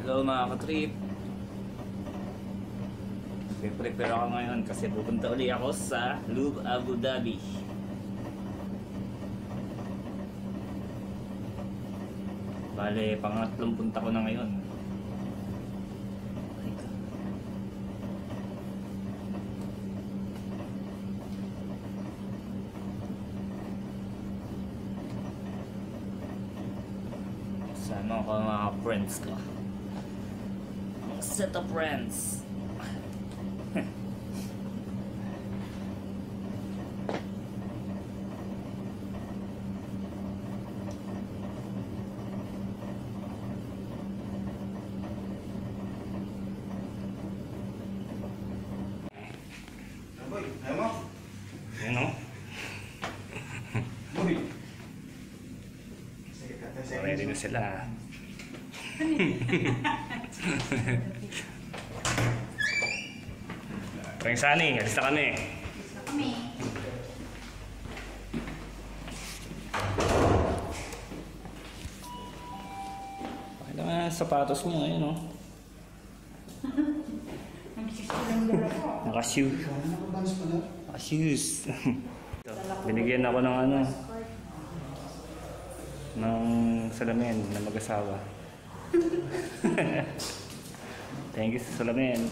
Hello mga ka-trip. Prepare ako ngayon kasi pupunta ulit ako sa Lube Abu Dhabi. Bale, pangatlong punta ko na ngayon. Sama ko mga friends ko. Ang set of friends. Ano? Ready na sila. Pring Sunny, alis na kami. Pakita nga sapatos niyo ngayon, no? Naka-shoes. Naka-shoes. Binigyan ako ng ano, ng salamin na mag-asawa. Thank you sa salamin.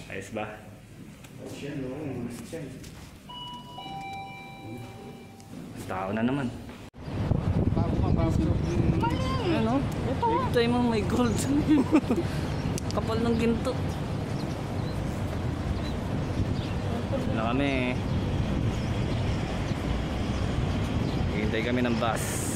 Ayos ba? Tao na naman. Ano? Big time mo, may gold. Kapal ng ginto. Na kami. Hintay kami ng bus.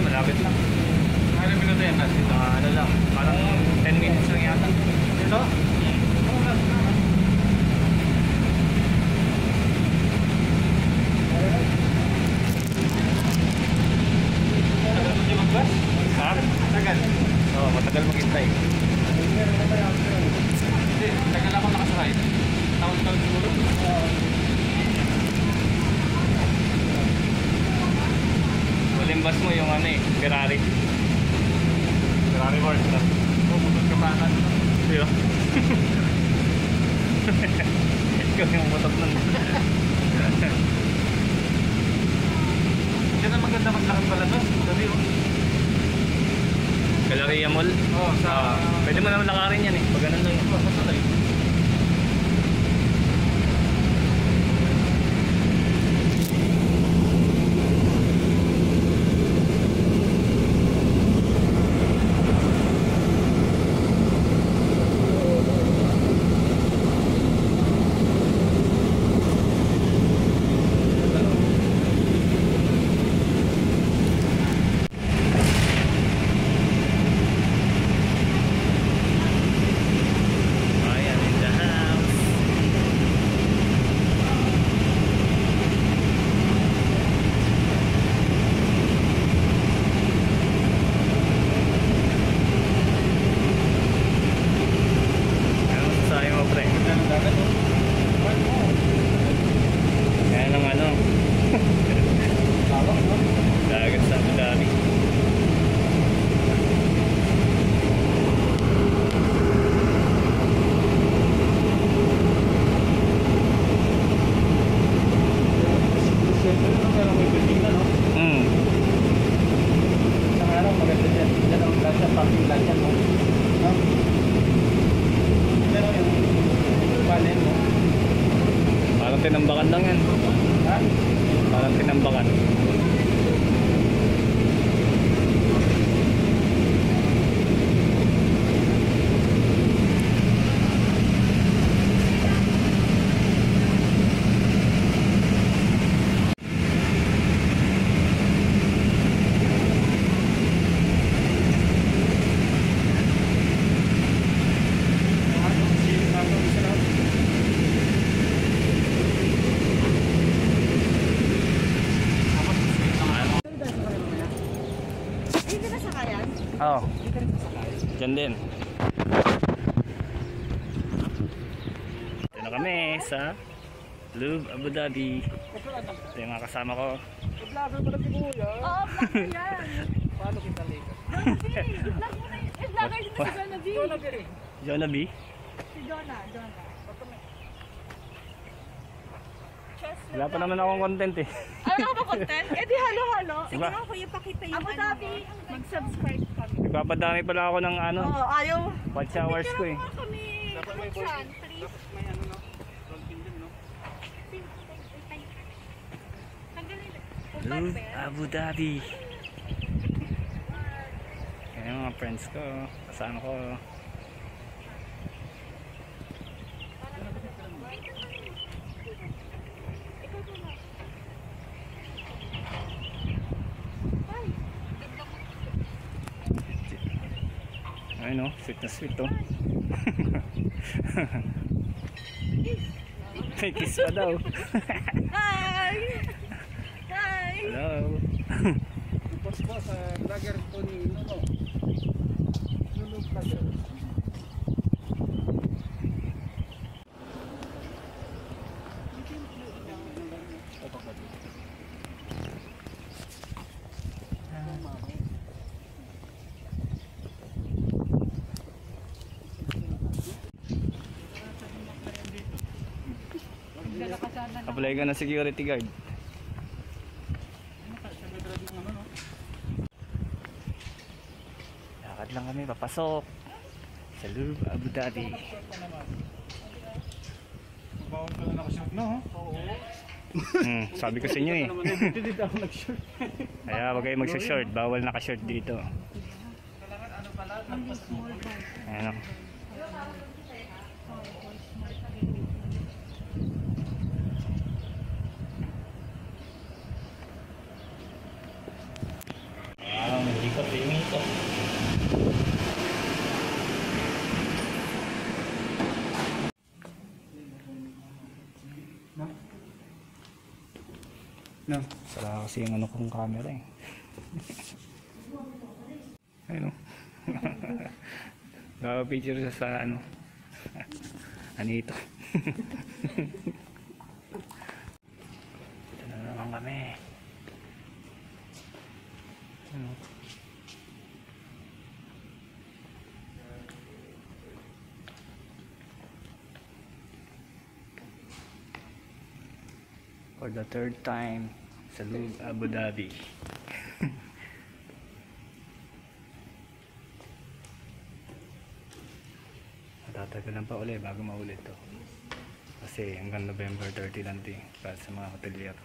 Malapit lang. Ano minuto yan? Ano lang, parang 10 minutes lang yata. Dito? Tagal mo di mag-bus? Ha? Tagal? Oo, matagal maghintay. Hindi, tagal ako nakasakay. Taon-taon siguro? Limbas mo yung ano eh, Ferrari. Ferrari World na. Puputot ka pa ka. Diyo? Ikaw yung putot nun. Yan ang maganda maglakad pala to. Sabi oh. Galleria Mall? Oo. Pwede mo naman lakarin yan eh. Pag ganun lang yun. Oo, masalay. Oo. Diyan din. Ito na kami sa Louvre, Abu Dhabi. Ito yung mga kasama ko. Vlogger mo na si Kuya. Oo, vlogger yan. Paano kita likas? Vlogger din si Jonah B. Jonah B. Si Jonah. Wala pa naman akong content eh. Ano ka ba content? Eh di halo-halo. Diba? Sige kuya, pakita yung Abu Dhabi. Mag-subscribe kami. Nagpapadami pala ako ng ano, Oo, ayaw. watch hours ko eh. Kami. Buksan, please. May ano no? Rolling din no? Louvre, Abu Dhabi. Yan yung mga friends ko, kasama ko. Ayun o, sweet na sweet o. May kiss pa daw. Hi! Hi! Hello. Boss boss, vlogger po ni Nuno. Nuno vlogger. Apply ka na security guard. Lakad lang kami, papasok sa Louvre, Abu Dhabi. Bawal ka na nakashoot na ha? Oo. Sabi ko sa inyo eh. Hindi din ako nag-shoot. Kaya wag kayo magsa-short, bawal naka-short dito. Ayan o. Hindi ko tingin ito. No. Sara kasi yung ano kong camera eh. Ayun o. Picture siya sa ano. Ano ito? Ito na naman kami. Ano? For the third time sa Louvre, Abu Dhabi. Matatagalan pa ulit bago maulit to. Kasi hanggang November 30 lang din para sa mga hotelier.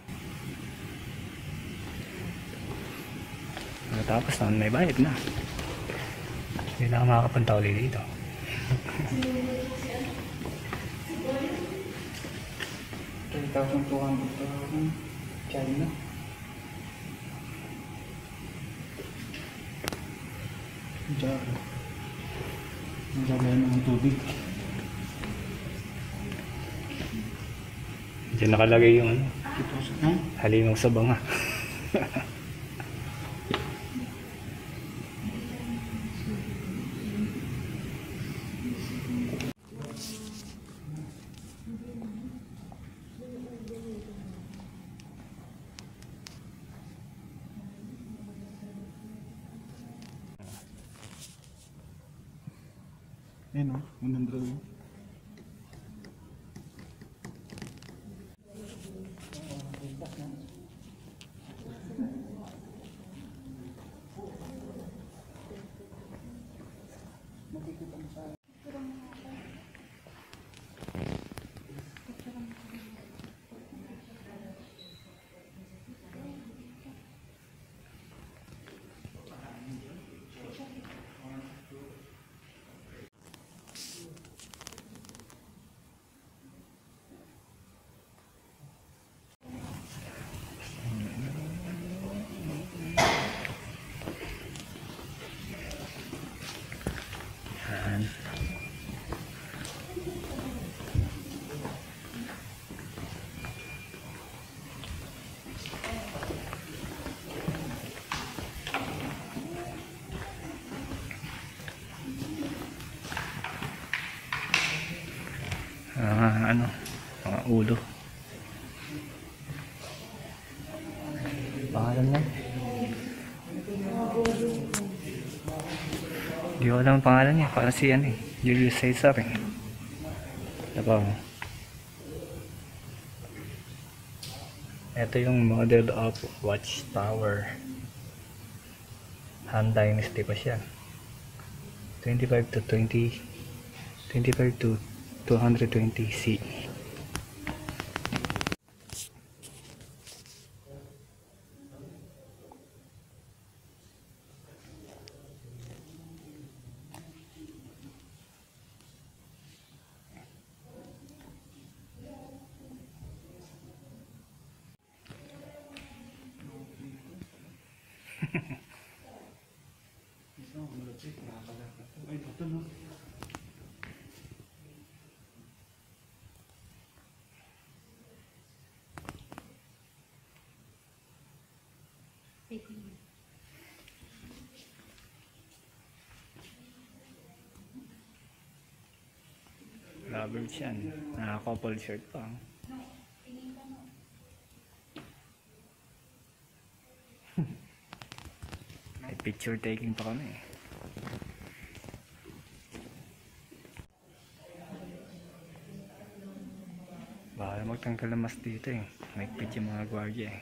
Tapos naman may bayad na. Hindi na ako makakapunta ulit dito. China. Ang jagay ng tubig. Diyan nakalagay yung ano, Ha? halimaw sa banga. Ayun o, 100. ano, mga ulo. Pangalan niya? Hindi ko alam ang pangalan niya. Parang si ano eh, Julius Caesar eh. Diba? Ito yung model of watchtower. Han Dynasty pa siya. 25 to 220 C. Ay, ito no. Lovebirds yan. Naka-couple shirt pa. May picture taking pa kami. Baka magtanggal ng mas dito eh. May pitch yung mga gwardiya eh.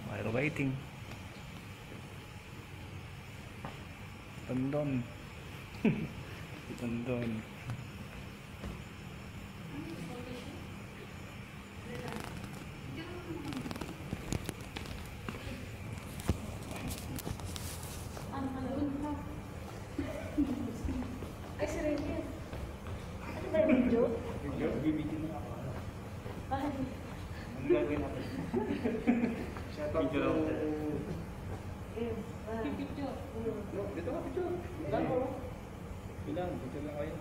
While waiting. Tandon. Tandon. Ay, si Rene. Ano ba yung video? Bibigyan na ako. Bakit? Ano gagawin natin? Shout out to... Picture. Dito ka, picture. Ilan mo? Ilan? Picture lang kayo.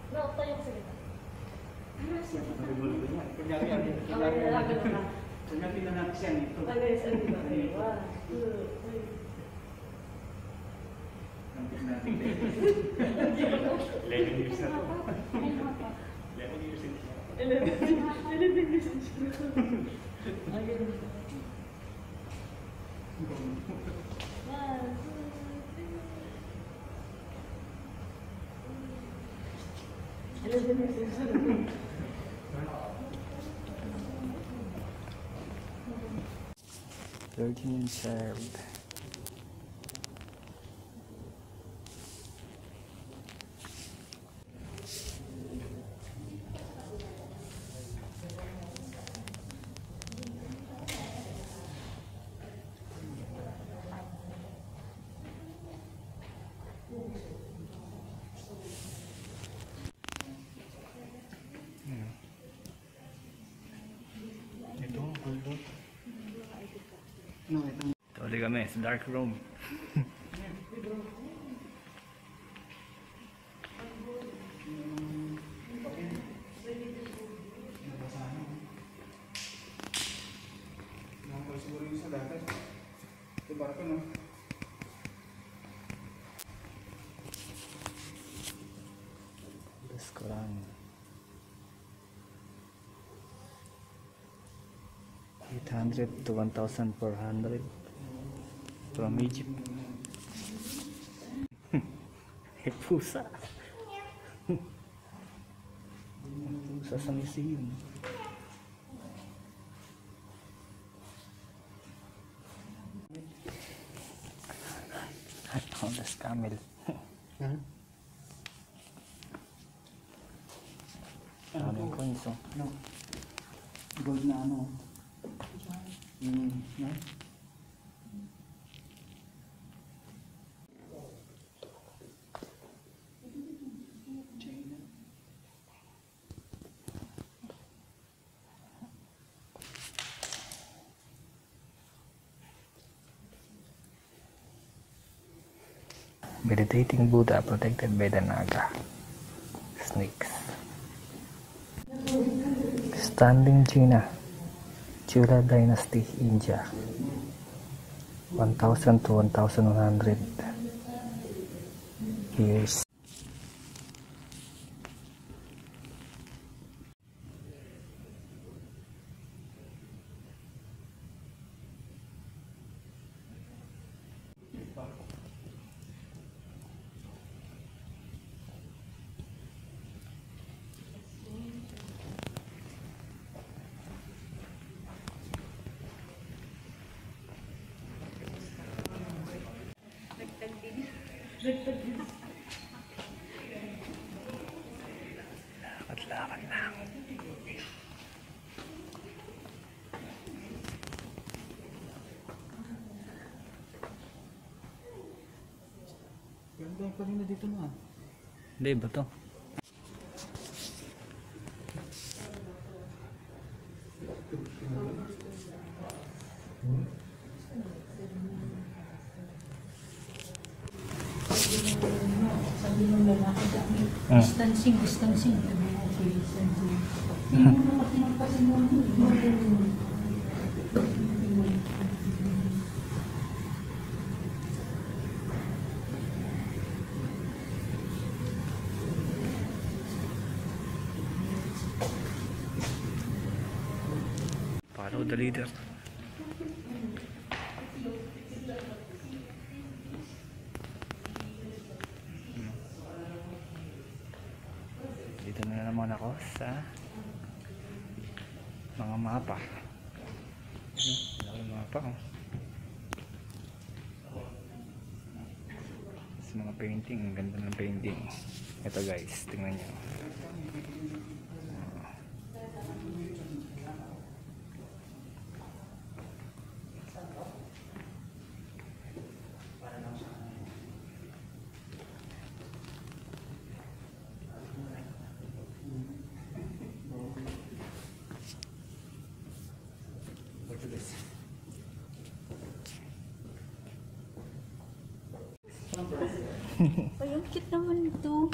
Tayo ko sila. Kunyari yan. Kunyari na natin siya nito. Nampis natin. 11 years na to. 11 years na siya. 11 years. Virgin and served. Ito, gulo. No, ito. Tuloy kami sa dark room. Nakakal siguro yung sa dagat. Ito barko, no? This Quran. 800 to 1,400 from Egypt. Pusa. Pusa sa museum. Honda's camel. Ha? Daming coins oh. No. Gold na ano. No? China. Meditating Buddha protected by the Naga. snakes. Standing Gina, Chula Dynasty, India. 1000 to 1100 years. Lakad lang. Ganda pa rin na dito na. Hindi ba to? Distancing. Follow the leader. Dito na naman ako sa mga mapa. Laki mapa oh. Sa mga painting, ang ganda ng painting. Ito guys, tingnan nyo. Ay, ang cute naman ito.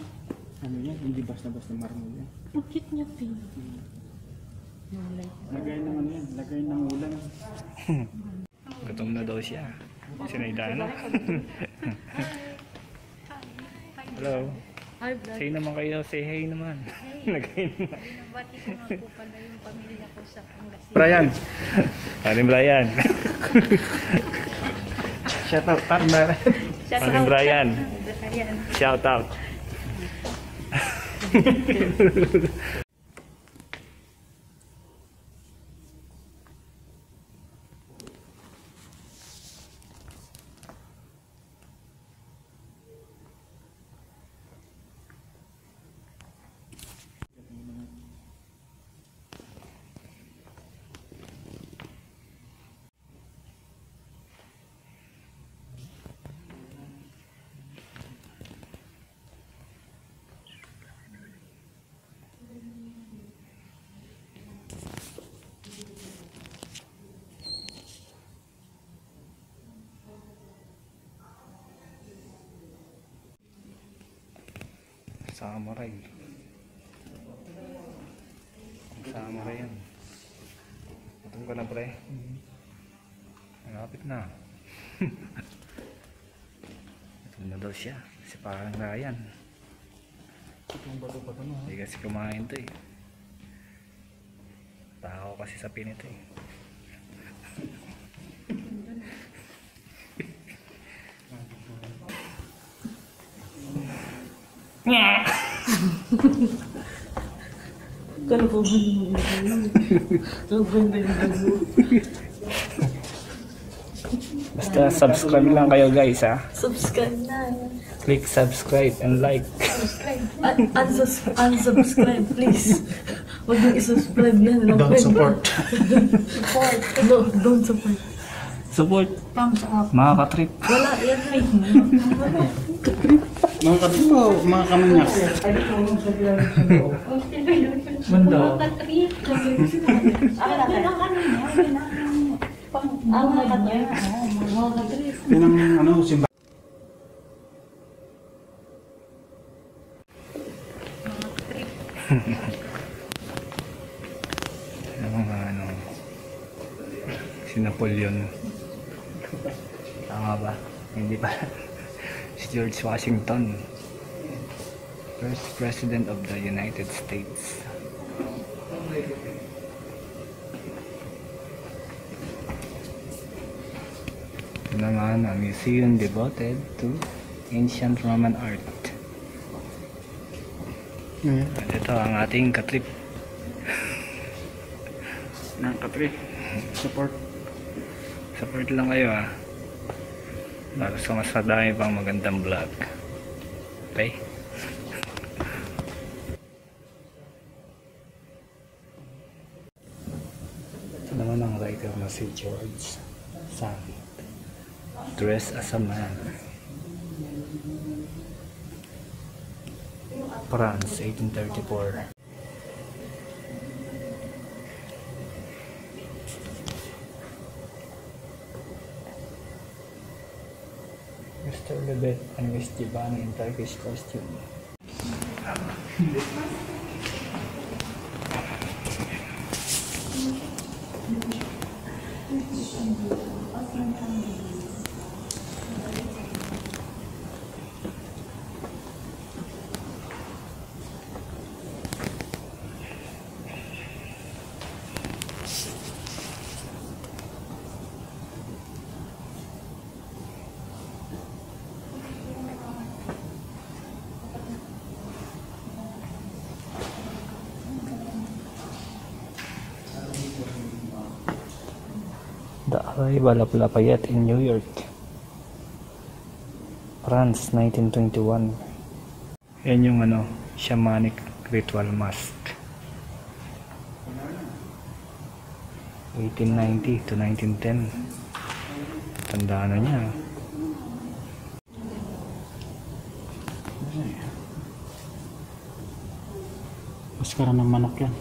Ano yan? Hindi basta-basta marmol yan. Ang cute niya, Pin. Lagay ng ano yan? Lagay ng ulam. Gutom na daw siya. Sinaydaan na. Hello. Hi, vlog. Say naman kayo. Say hey naman. Nagay naman. Binabati ko nga po pala yung pamilya ko sa Pangasinan. Brian. Paring Brian. Shout out. Paring Brian. Ayan. Shout out. Samurai. Samurai yan. Gutom ka na pre. Malapit na. Gutom na daw siya. Si parang Ryan. Itong bato pa ito no? Hindi kasi kumain to eh. Tao kasi sa pinito eh. Kala ko ba yung Basta subscribe lang kayo guys ha. subscribe na. Click subscribe and like. Unsubscribe, please. Huwag nyo isubscribe yan. Don't support. Support. No, don't support. Support. Thumbs up. Mga katrip. Wala, yan rin. Mga katipo, mga kamanyak. Manda. Katrip. Ang ano niya, ang mga niya. Mga katrip. Pinang ano, simba. Mga katrip. Si Napoleon. Tama ba? Hindi pa. Si George Washington. First President of the United States. Ito naman ang museum devoted to ancient Roman art. At ito ang ating katrip. Katrip. Support. Support lang kayo ha. Para sa mas madami pang magandang vlog. Okay? Ito naman ang writer na si George Sand. Dressed as a man. France, 1834. Mr. Lebet and Miss Giovanni in Turkish costume. The Arrival of Lafayette in New York, France, 1921. Yan yung shamanic ritual mask. 1890 to 1910. Tandaan na niya. Maskara ng manok yan.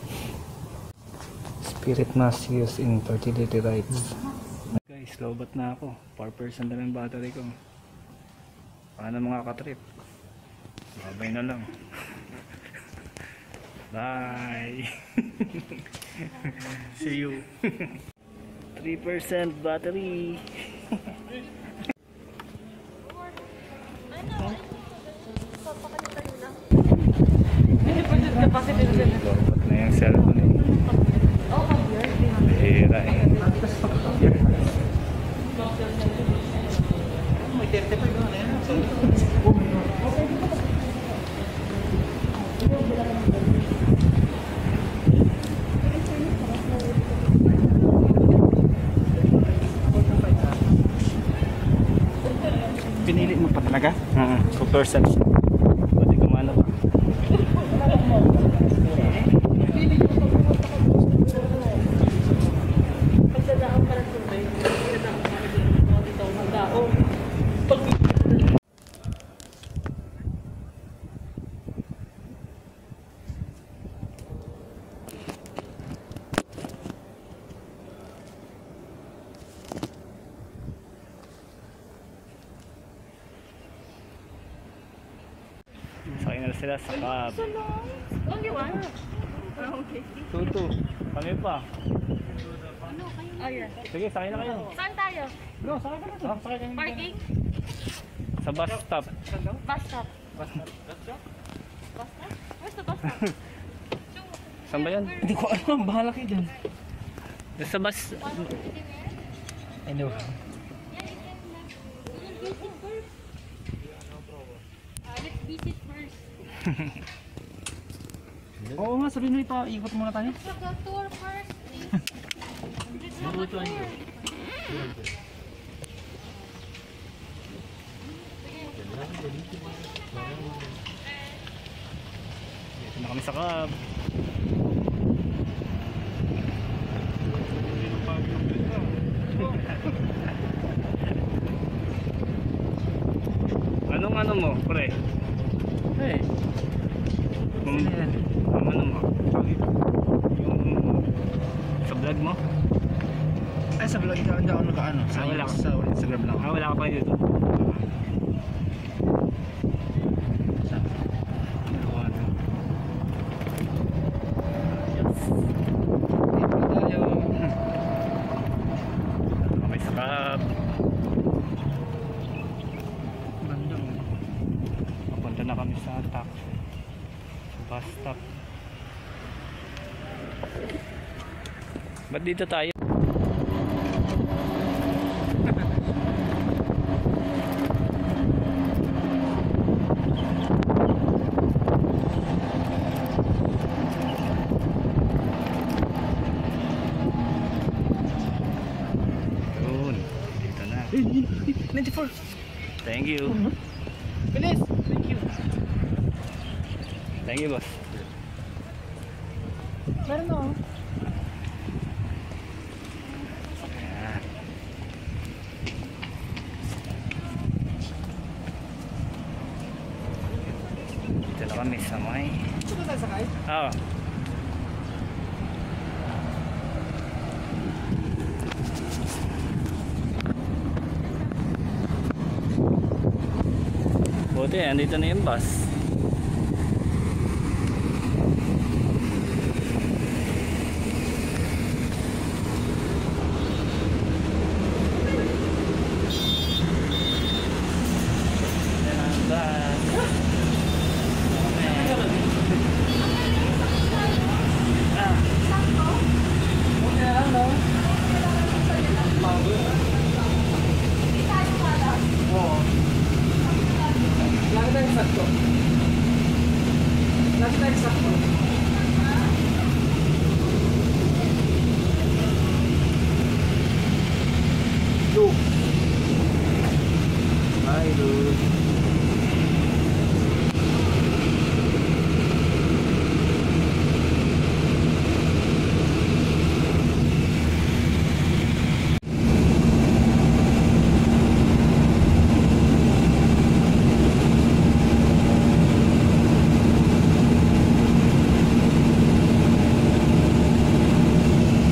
Spirit mask used in fertility rites. Guys, lobat na ako. 4% na lang battery ko. Paano mga katrip? Babay na lang. Bye! See you! 3% battery! Lobat na yung cellphone eh. Hira eh. Pinili mo pa talaga? 2%. Pwede kumana pa. Sakay na sila sa cab. Only one? Okay. Tutu, kami pa. Oh, yeah. Sige, sakay na kayo. Saan tayo? Go, sakay ka na. Sakay ka na. Parking? Sa bus stop. Bus stop. Bus stop? Where's the bus stop? Saan ba yan? Hindi ko alam. Bahala kayo dyan. Sa bus. I know. Let's visit first. Oo nga, sabihin mo ipa-ikot muna tayo. Let's have the tour first, please. Let's have a tour. Dito na kami sa cab. Anong mo, pre? Hey. Ano mo? Yung sa vlog mo? Ay, sa vlog hindi ako nag-ano. Wala ka. Sa Instagram lang. Wala ka pa dito. Ba't dito tayo? Yun, dito na. 94. Thank you. Bilis. Thank you. Thank you, boss. Meron mo. Ayan. Dito na kami sa may... Ito na sakay? Oo. Buti, andito na yung bus.